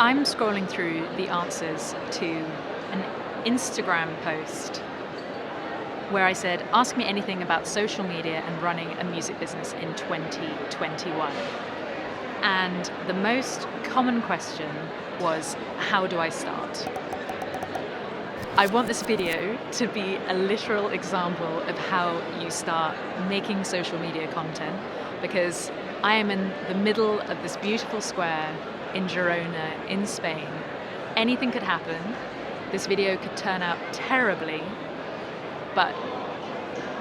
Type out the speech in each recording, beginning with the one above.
I'm scrolling through the answers to an Instagram post where I said, ask me anything about social media and running a music business in 2021. And the most common question was, how do I start? I want this video to be a literal example of how you start making social media content, because I am in the middle of this beautiful square in Girona, in Spain. Anything could happen. This video could turn out terribly, but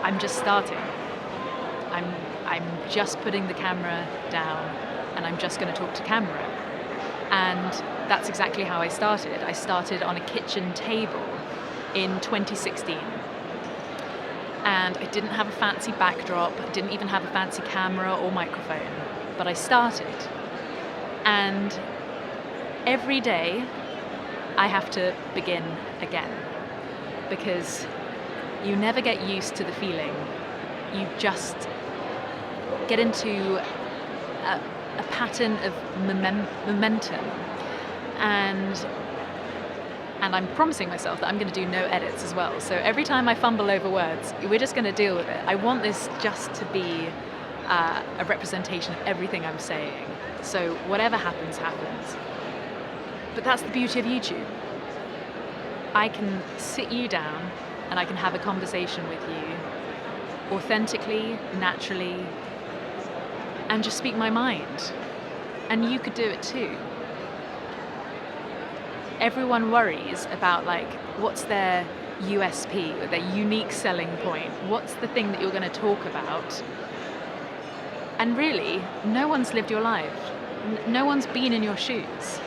I'm just starting. I'm just putting the camera down and I'm just going to talk to camera. And that's exactly how I started. I started on a kitchen table in 2016. And I didn't have a fancy backdrop, I didn't even have a fancy camera or microphone, but I started. And every day I have to begin again, because you never get used to the feeling. You just get into a pattern of momentum, and I'm promising myself that I'm going to do no edits as well. So every time I fumble over words, we're just going to deal with it. I want this just to be a representation of everything I'm saying. So whatever happens, happens. But that's the beauty of YouTube. I can sit you down and I can have a conversation with you authentically, naturally, and just speak my mind. And you could do it too. Everyone worries about what's their USP, or their unique selling point. What's the thing that you're going to talk about? And really, no one's lived your life. No one's been in your shoes.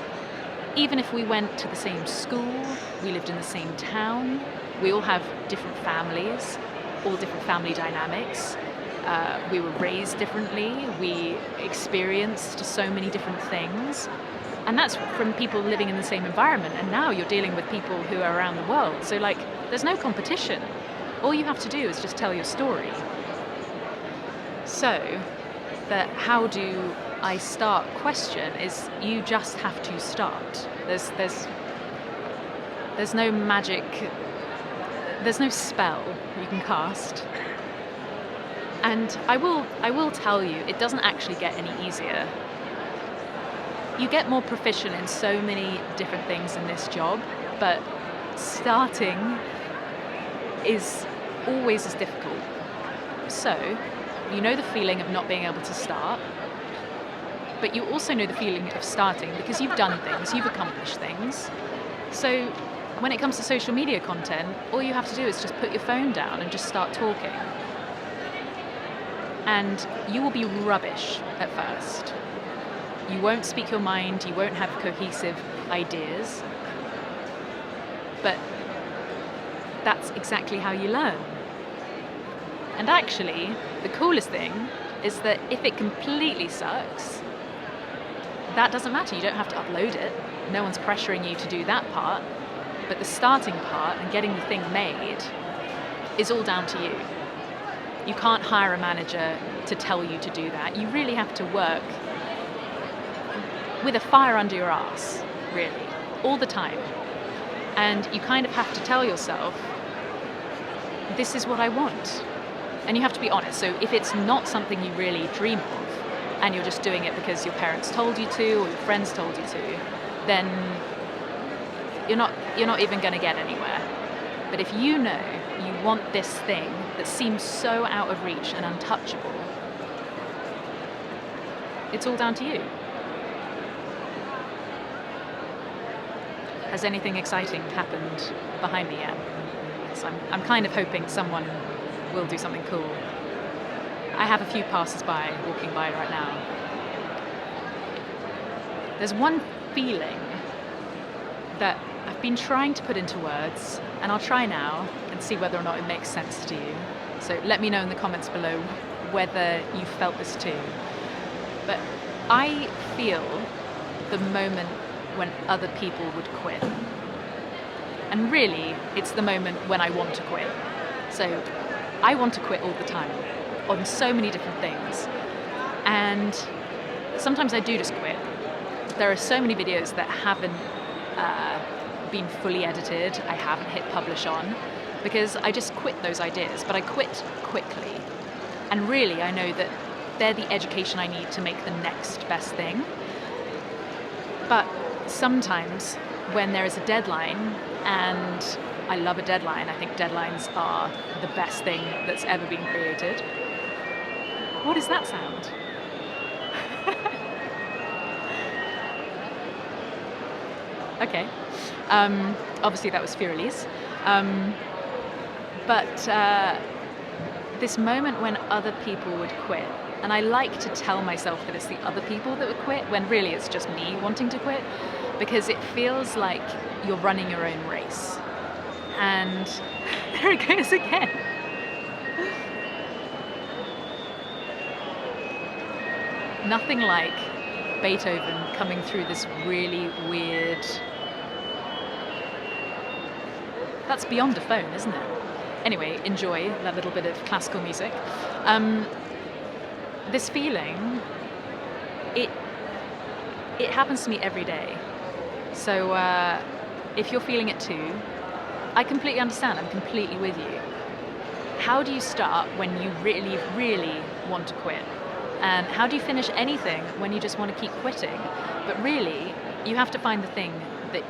Even if we went to the same school, we lived in the same town, we all have different families, all different family dynamics. We were raised differently, we experienced so many different things. And that's from people living in the same environment. And now you're dealing with people who are around the world. So there's no competition. All you have to do is just tell your story. So the how do I start question is, you just have to start. There's no magic, there's no spell you can cast. And I will tell you, it doesn't actually get any easier. You get more proficient in so many different things in this job, but starting is always as difficult. So, you know the feeling of not being able to start, but you also know the feeling of starting because you've done things, you've accomplished things. So, when it comes to social media content, all you have to do is just put your phone down and just start talking. And you will be rubbish at first. You won't speak your mind, you won't have cohesive ideas, but that's exactly how you learn. And actually, the coolest thing is that if it completely sucks, that doesn't matter, you don't have to upload it. No one's pressuring you to do that part, but the starting part and getting the thing made is all down to you. You can't hire a manager to tell you to do that. You really have to work with a fire under your ass, really, all the time. And you kind of have to tell yourself, this is what I want. And you have to be honest. So if it's not something you really dream of, and you're just doing it because your parents told you to, or your friends told you to, then you're not even going to get anywhere. But if you know you want this thing that seems so out of reach and untouchable, it's all down to you. Has anything exciting happened behind me yet? So I'm kind of hoping someone will do something cool. I have a few passers-by walking by right now. There's one feeling that I've been trying to put into words, and I'll try now and see whether or not it makes sense to you. So let me know in the comments below whether you felt this too. But I feel the moment when other people would quit. And really, it's the moment when I want to quit. So I want to quit all the time on so many different things. And sometimes I do just quit. there are so many videos that haven't been fully edited, I haven't hit publish on, because I just quit those ideas, but I quit quickly. And really, I know that they're the education I need to make the next best thing. But sometimes when there is a deadline, and I love a deadline, I think deadlines are the best thing that's ever been created. What does that sound? Okay. Obviously that was Furelise. But this moment when other people would quit, and I like to tell myself that it's the other people that would quit, when really it's just me wanting to quit, because it feels like you're running your own race. And there it goes again. Nothing like Beethoven coming through this really weird... That's beyond a phone, isn't it? Anyway, enjoy that little bit of classical music. This feeling, it happens to me every day. So if you're feeling it too, I completely understand, I'm completely with you. How do you start when you really, really want to quit? And how do you finish anything when you just want to keep quitting? But really, you have to find the thing that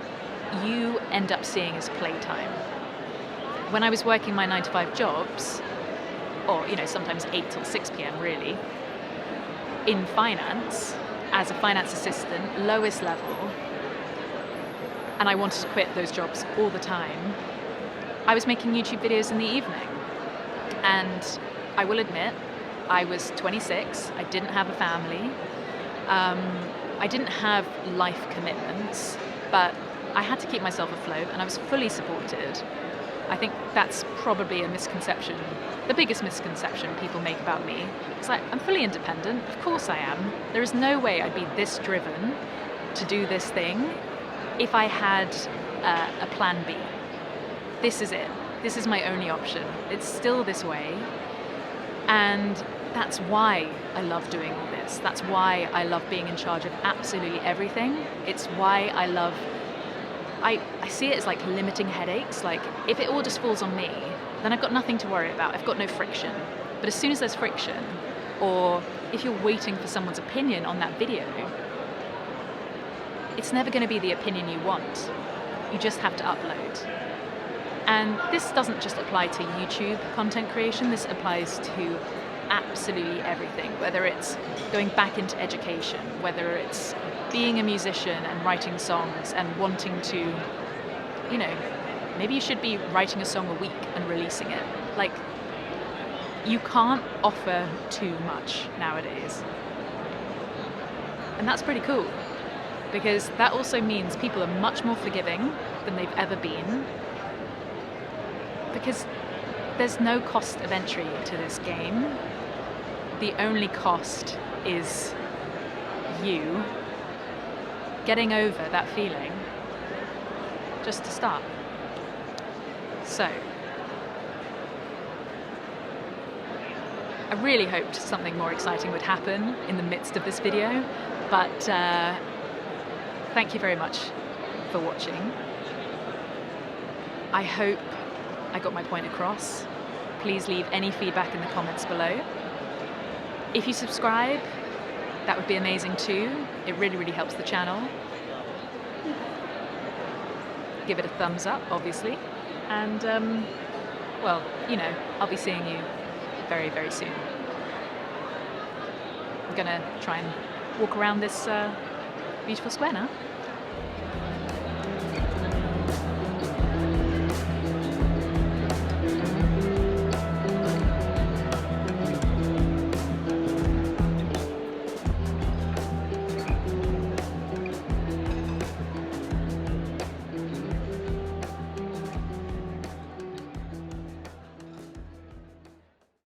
you end up seeing as playtime. When I was working my 9-to-5 jobs, or sometimes 8 till 6 p.m. really, in finance, as a finance assistant, lowest level, and I wanted to quit those jobs all the time, I was making YouTube videos in the evening. And I will admit, I was 26, I didn't have a family, I didn't have life commitments, but I had to keep myself afloat and I was fully supported. I think that's probably a misconception, the biggest misconception people make about me. It's like, I'm fully independent, of course I am. There is no way I'd be this driven to do this thing if I had a plan B. This is it. This is my only option. It's still this way. And that's why I love doing all this. That's why I love being in charge of absolutely everything. It's why I see it as like limiting headaches. Like, if it all just falls on me, then I've got nothing to worry about. I've got no friction. But as soon as there's friction, or if you're waiting for someone's opinion on that video, it's never going to be the opinion you want. You just have to upload. And this doesn't just apply to YouTube content creation, this applies to absolutely everything, whether it's going back into education, whether it's being a musician and writing songs and wanting to, maybe you should be writing a song a week and releasing it. Like, you can't offer too much nowadays. And that's pretty cool, because that also means people are much more forgiving than they've ever been, because there's no cost of entry to this game. The only cost is you getting over that feeling just to start. So, I really hoped something more exciting would happen in the midst of this video, but thank you very much for watching. I hope I got my point across. Please leave any feedback in the comments below. If you subscribe, that would be amazing too. It really, really helps the channel. Give it a thumbs up, obviously. And, well, I'll be seeing you very, very soon. I'm gonna try and walk around this beautiful square now.